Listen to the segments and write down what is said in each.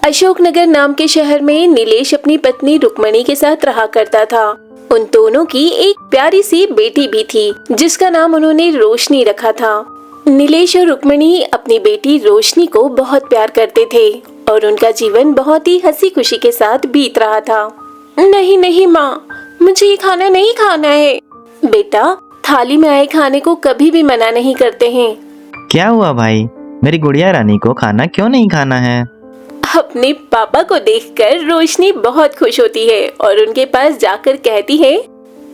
अशोकनगर नाम के शहर में नीलेश अपनी पत्नी रुक्मणी के साथ रहा करता था। उन दोनों की एक प्यारी सी बेटी भी थी जिसका नाम उन्होंने रोशनी रखा था। नीलेश और रुक्मणी अपनी बेटी रोशनी को बहुत प्यार करते थे और उनका जीवन बहुत ही हंसी खुशी के साथ बीत रहा था। नहीं नहीं माँ, मुझे ये खाना नहीं खाना है। बेटा, थाली में आए खाने को कभी भी मना नहीं करते हैं। क्या हुआ भाई, मेरी गुड़िया रानी को खाना क्यों नहीं खाना है? अपने पापा को देखकर रोशनी बहुत खुश होती है और उनके पास जाकर कहती है,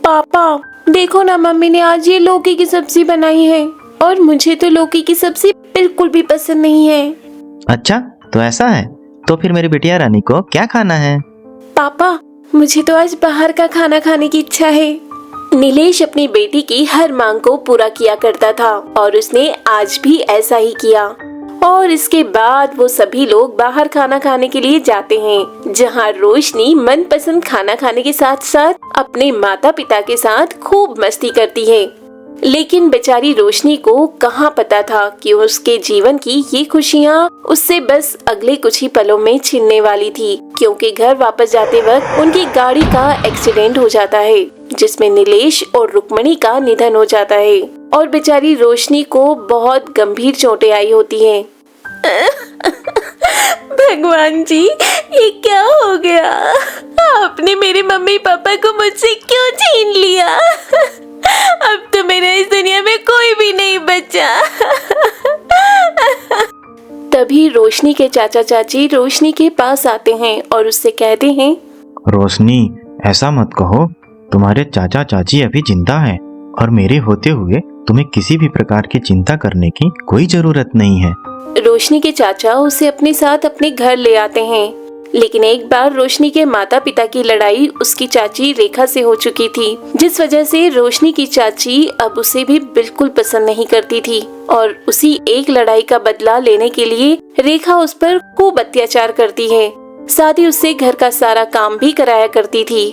पापा देखो ना, मम्मी ने आज ये लौकी की सब्जी बनाई है और मुझे तो लौकी की सब्जी बिल्कुल भी पसंद नहीं है। अच्छा, तो ऐसा है, तो फिर मेरी बिटिया रानी को क्या खाना है? पापा, मुझे तो आज बाहर का खाना खाने की इच्छा है। नीलेश अपनी बेटी की हर मांग को पूरा किया करता था और उसने आज भी ऐसा ही किया। और इसके बाद वो सभी लोग बाहर खाना खाने के लिए जाते हैं, जहाँ रोशनी मनपसंद खाना खाने के साथ साथ अपने माता पिता के साथ खूब मस्ती करती है। लेकिन बेचारी रोशनी को कहाँ पता था कि उसके जीवन की ये खुशियाँ उससे बस अगले कुछ ही पलों में छिनने वाली थी, क्योंकि घर वापस जाते वक्त उनकी गाड़ी का एक्सीडेंट हो जाता है जिसमें नीलेश और रुक्मणी का निधन हो जाता है और बेचारी रोशनी को बहुत गंभीर चोटें आई होती हैं। भगवान जी, ये क्या हो गया? आपने मेरे मम्मी पापा को मुझसे क्यों छीन लिया? अब तो मेरा इस दुनिया में कोई भी नहीं बचा। तभी रोशनी के चाचा चाची रोशनी के पास आते हैं और उससे कहते हैं, रोशनी, ऐसा मत कहो, तुम्हारे चाचा चाची अभी जिंदा हैं और मेरे होते हुए तुम्हें किसी भी प्रकार की चिंता करने की कोई जरूरत नहीं है। रोशनी के चाचा उसे अपने साथ अपने घर ले आते हैं, लेकिन एक बार रोशनी के माता पिता की लड़ाई उसकी चाची रेखा से हो चुकी थी, जिस वजह से रोशनी की चाची अब उसे भी बिल्कुल पसंद नहीं करती थी और उसी एक लड़ाई का बदला लेने के लिए रेखा उस पर खूब अत्याचार करती है। साथ ही उससे घर का सारा काम भी कराया करती थी।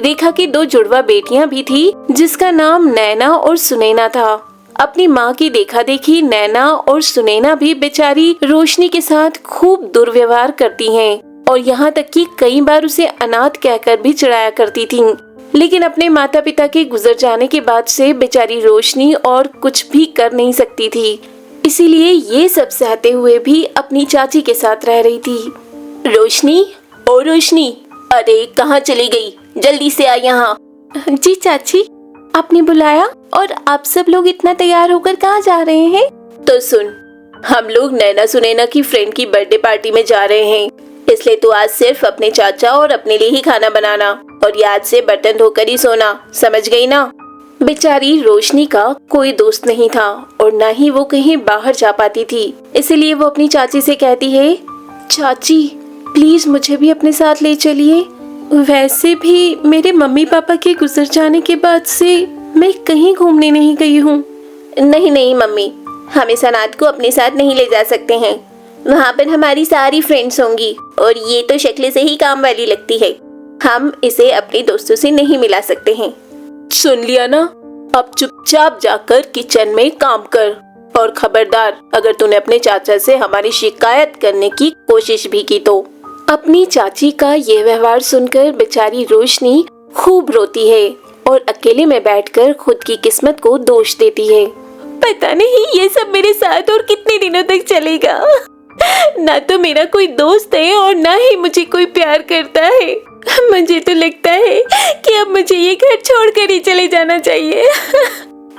रेखा की 2 जुड़वा बेटियां भी थी जिसका नाम नैना और सुनैना था। अपनी माँ की देखा देखी नैना और सुनैना भी बेचारी रोशनी के साथ खूब दुर्व्यवहार करती हैं और यहाँ तक कि कई बार उसे अनाथ कहकर भी चिढ़ाया करती थीं। लेकिन अपने माता पिता के गुजर जाने के बाद से बेचारी रोशनी और कुछ भी कर नहीं सकती थी, इसीलिए ये सब सहते हुए भी अपनी चाची के साथ रह रही थी। रोशनी, ओ रोशनी, अरे कहाँ चली गई? जल्दी से आ यहाँ। जी चाची, आपने बुलाया? और आप सब लोग इतना तैयार होकर कहाँ जा रहे हैं? तो सुन, हम लोग नैना सुनैना की फ्रेंड की बर्थडे पार्टी में जा रहे हैं, इसलिए तू आज सिर्फ अपने चाचा और अपने लिए ही खाना बनाना और याद से बर्तन धोकर ही सोना, समझ गई ना? बेचारी रोशनी का कोई दोस्त नहीं था और न ही वो कहीं बाहर जा पाती थी, इसलिए वो अपनी चाची से कहती है, चाची प्लीज मुझे भी अपने साथ ले चलिए। वैसे भी मेरे मम्मी पापा के गुजर जाने के बाद से मैं कहीं घूमने नहीं गई हूँ। नहीं नहीं मम्मी, हम इस अनाथ को अपने साथ नहीं ले जा सकते हैं, वहाँ पर हमारी सारी फ्रेंड्स होंगी और ये तो शक्ल से ही काम वाली लगती है, हम इसे अपने दोस्तों से नहीं मिला सकते हैं। सुन लिया ना, अब चुपचाप जाकर किचन में काम कर और खबरदार, अगर तूने अपने चाचा से हमारी शिकायत करने की कोशिश भी की तो। अपनी चाची का ये व्यवहार सुनकर बेचारी रोशनी खूब रोती है और अकेले में बैठकर खुद की किस्मत को दोष देती है। पता नहीं ये सब मेरे साथ और कितने दिनों तक चलेगा। ना तो मेरा कोई दोस्त है और ना ही मुझे कोई प्यार करता है। मुझे तो लगता है कि अब मुझे ये घर छोड़कर ही चले जाना चाहिए।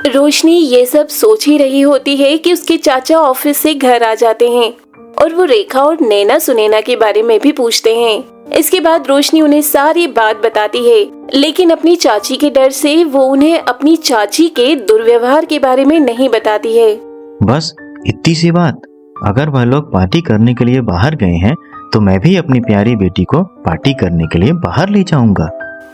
रोशनी ये सब सोच ही रही होती है कि उसके चाचा ऑफिस से घर आ जाते हैं और वो रेखा और नैना सुनैना के बारे में भी पूछते हैं। इसके बाद रोशनी उन्हें सारी बात बताती है, लेकिन अपनी चाची के डर से वो उन्हें अपनी चाची के दुर्व्यवहार के बारे में नहीं बताती है। बस इतनी सी बात, अगर वह लोग पार्टी करने के लिए बाहर गए हैं तो मैं भी अपनी प्यारी बेटी को पार्टी करने के लिए बाहर ले जाऊंगा।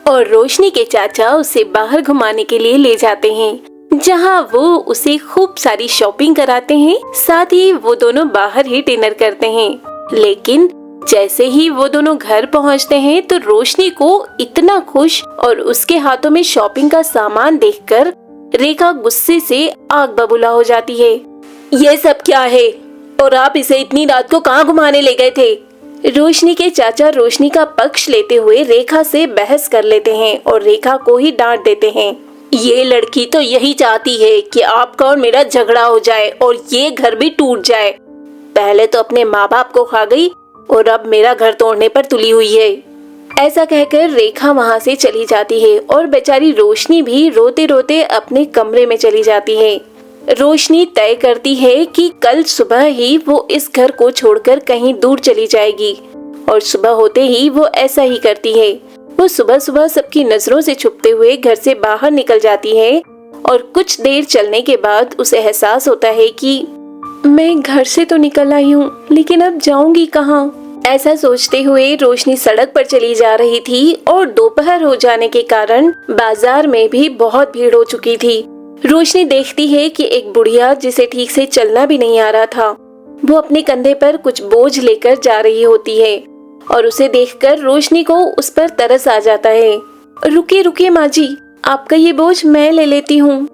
और रोशनी के चाचा उसे बाहर घुमाने के लिए ले जाते हैं, जहां वो उसे खूब सारी शॉपिंग कराते हैं। साथ ही वो दोनों बाहर ही डिनर करते हैं। लेकिन जैसे ही वो दोनों घर पहुंचते हैं तो रोशनी को इतना खुश और उसके हाथों में शॉपिंग का सामान देखकर रेखा गुस्से से आग बबूला हो जाती है। ये सब क्या है और आप इसे इतनी रात को कहाँ घुमाने ले गए थे? रोशनी के चाचा रोशनी का पक्ष लेते हुए रेखा से बहस कर लेते हैं और रेखा को ही डांट देते हैं। ये लड़की तो यही चाहती है कि आपका और मेरा झगड़ा हो जाए और ये घर भी टूट जाए। पहले तो अपने माँ बाप को खा गई और अब मेरा घर तोड़ने पर तुली हुई है। ऐसा कहकर रेखा वहाँ से चली जाती है और बेचारी रोशनी भी रोते रोते अपने कमरे में चली जाती है। रोशनी तय करती है कि कल सुबह ही वो इस घर को छोड़कर कहीं दूर चली जाएगी और सुबह होते ही वो ऐसा ही करती है। वो सुबह सुबह सबकी नजरों से छुपते हुए घर से बाहर निकल जाती है और कुछ देर चलने के बाद उसे एहसास होता है कि मैं घर से तो निकल आई हूँ, लेकिन अब जाऊंगी कहाँ। ऐसा सोचते हुए रोशनी सड़क पर चली जा रही थी और दोपहर हो जाने के कारण बाजार में भी बहुत भीड़ हो चुकी थी। रोशनी देखती है कि एक बुढ़िया जिसे ठीक से चलना भी नहीं आ रहा था, वो अपने कंधे पर कुछ बोझ लेकर जा रही होती है और उसे देखकर रोशनी को उस पर तरस आ जाता है। रुकिए रुकिए माँ जी, आपका ये बोझ मैं ले लेती हूँ।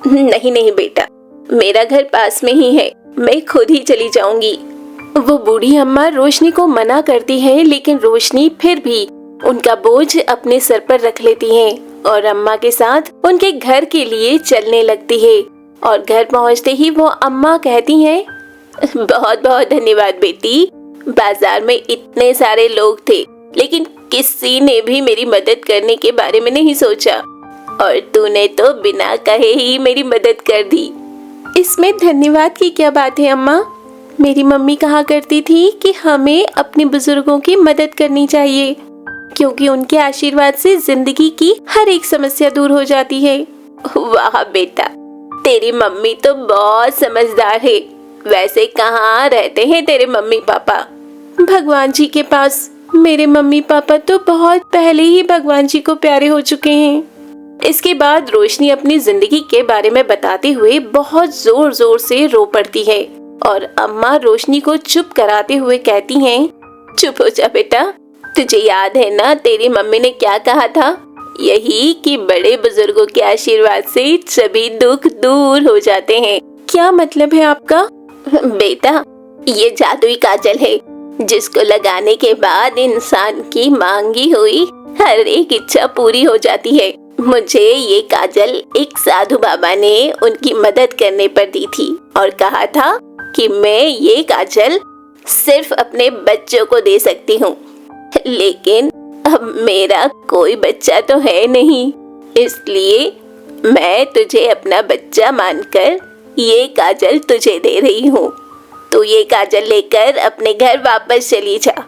नहीं नहीं बेटा, मेरा घर पास में ही है, मैं खुद ही चली जाऊंगी। वो बूढ़ी अम्मा रोशनी को मना करती है, लेकिन रोशनी फिर भी उनका बोझ अपने सर पर रख लेती है और अम्मा के साथ उनके घर के लिए चलने लगती है। और घर पहुंचते ही वो अम्मा कहती हैं, बहुत बहुत धन्यवाद बेटी। बाजार में इतने सारे लोग थे, लेकिन किसी ने भी मेरी मदद करने के बारे में नहीं सोचा और तूने तो बिना कहे ही मेरी मदद कर दी। इसमें धन्यवाद की क्या बात है अम्मा? मेरी मम्मी कहा करती थी कि हमें अपने बुजुर्गों की मदद करनी चाहिए, क्योंकि उनके आशीर्वाद से जिंदगी की हर एक समस्या दूर हो जाती है। वाह बेटा, तेरी मम्मी तो बहुत समझदार है। वैसे कहाँ रहते हैं तेरे मम्मी पापा? भगवान जी के पास। मेरे मम्मी पापा तो बहुत पहले ही भगवान जी को प्यारे हो चुके हैं। इसके बाद रोशनी अपनी जिंदगी के बारे में बताते हुए बहुत जोर जोर से रो पड़ती है और अम्मा रोशनी को चुप कराते हुए कहती हैं, चुप हो जा बेटा, तुझे याद है ना तेरी मम्मी ने क्या कहा था? यही कि बड़े बुजुर्गों के आशीर्वाद से सभी दुख दूर हो जाते हैं। क्या मतलब है आपका? बेटा, ये जादुई काजल है जिसको लगाने के बाद इंसान की मांगी हुई हर एक इच्छा पूरी हो जाती है। मुझे ये काजल एक साधु बाबा ने उनकी मदद करने पर दी थी और कहा था कि मैं ये काजल सिर्फ अपने बच्चों को दे सकती हूँ, लेकिन अब मेरा कोई बच्चा तो है नहीं, इसलिए मैं तुझे अपना बच्चा मानकर ये काजल तुझे दे रही हूँ। तो ये काजल लेकर अपने घर वापस चली जा।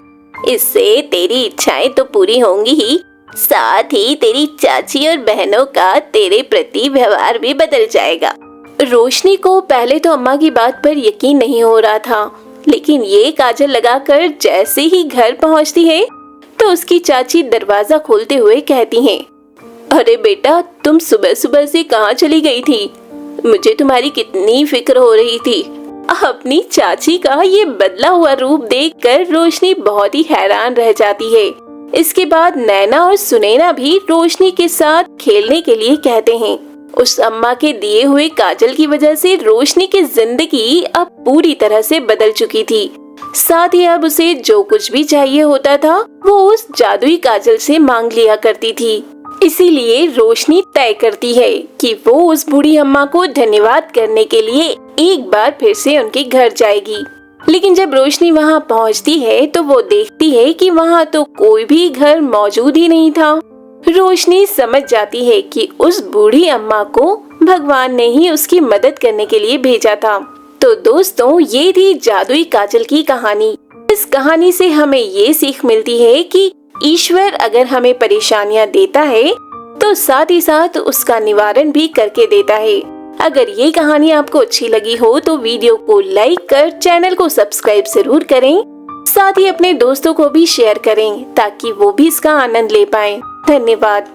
इससे तेरी इच्छाएं तो पूरी होंगी ही, साथ ही तेरी चाची और बहनों का तेरे प्रति व्यवहार भी बदल जाएगा। रोशनी को पहले तो अम्मा की बात पर यकीन नहीं हो रहा था, लेकिन ये काजल लगाकर जैसे ही घर पहुंचती है तो उसकी चाची दरवाजा खोलते हुए कहती हैं, अरे बेटा, तुम सुबह सुबह से कहाँ चली गई थी? मुझे तुम्हारी कितनी फिक्र हो रही थी। अपनी चाची का ये बदला हुआ रूप देखकर रोशनी बहुत ही हैरान रह जाती है। इसके बाद नैना और सुनैना भी रोशनी के साथ खेलने के लिए कहते हैं। उस अम्मा के दिए हुए काजल की वजह से रोशनी की जिंदगी अब पूरी तरह से बदल चुकी थी। साथ ही अब उसे जो कुछ भी चाहिए होता था वो उस जादुई काजल से मांग लिया करती थी। इसीलिए रोशनी तय करती है कि वो उस बूढ़ी अम्मा को धन्यवाद करने के लिए एक बार फिर से उनके घर जाएगी। लेकिन जब रोशनी वहाँ पहुँचती है तो वो देखती है कि वहाँ तो कोई भी घर मौजूद ही नहीं था। रोशनी समझ जाती है कि उस बूढ़ी अम्मा को भगवान ने ही उसकी मदद करने के लिए भेजा था। तो दोस्तों, ये थी जादुई काजल की कहानी। इस कहानी से हमें ये सीख मिलती है कि ईश्वर अगर हमें परेशानियां देता है तो साथ ही साथ उसका निवारण भी करके देता है। अगर ये कहानी आपको अच्छी लगी हो तो वीडियो को लाइक कर चैनल को सब्सक्राइब जरूर करें। साथ ही अपने दोस्तों को भी शेयर करें ताकि वो भी इसका आनंद ले पाएं। धन्यवाद।